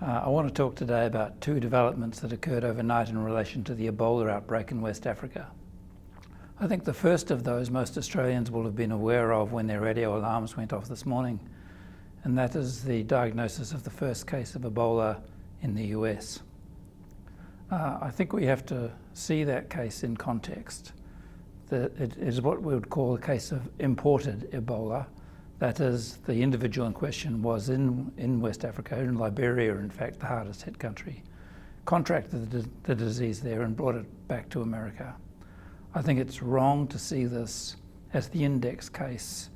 I want to talk today about two developments that occurred overnight in relation to the Ebola outbreak in West Africa. I think the first of those most Australians will have been aware of when their radio alarms went off this morning, and that is the diagnosis of the first case of Ebola in the US. I think we have to see that case in context. It is what we would call a case of imported Ebola. That is, the individual in question was in West Africa, in Liberia, in fact, the hardest hit country, contracted the disease there and brought it back to America. I think it's wrong to see this as the index case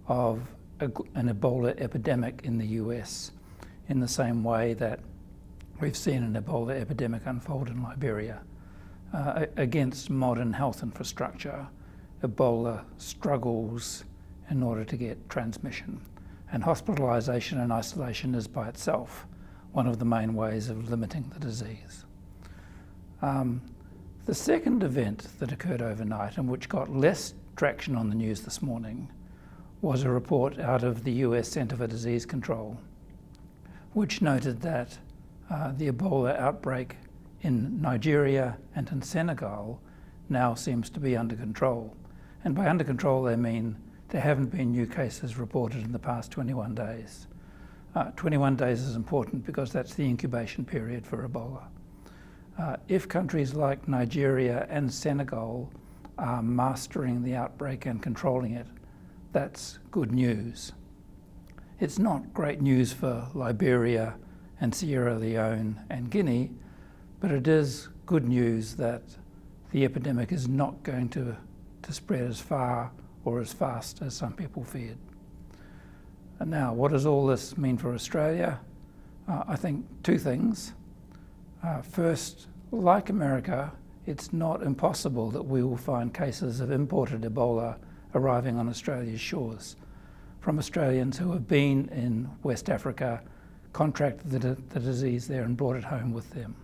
of an Ebola epidemic in the US, in the same way that we've seen an Ebola epidemic unfold in Liberia. Against modern health infrastructure, Ebola struggles in order to get transmission. And hospitalisation and isolation is by itself one of the main ways of limiting the disease. The second event that occurred overnight, and which got less traction on the news this morning, was a report out of the US Centre for Disease Control, which noted that the Ebola outbreak in Nigeria and in Senegal now seems to be under control. And by under control, they mean there haven't been new cases reported in the past 21 days. 21 days is important because that's the incubation period for Ebola. If countries like Nigeria and Senegal are mastering the outbreak and controlling it, that's good news. It's not great news for Liberia and Sierra Leone and Guinea, but it is good news that the epidemic is not going to spread as far or as fast as some people feared. And now, what does all this mean for Australia? I think two things. First, like America, it's not impossible that we will find cases of imported Ebola arriving on Australia's shores from Australians who have been in West Africa, contracted the disease there and brought it home with them.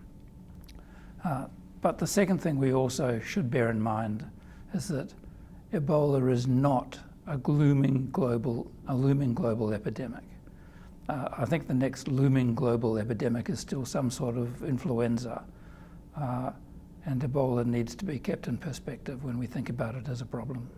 But the second thing we also should bear in mind is that Ebola is not a looming global epidemic. I think the next looming global epidemic is still some sort of influenza, and Ebola needs to be kept in perspective when we think about it as a problem.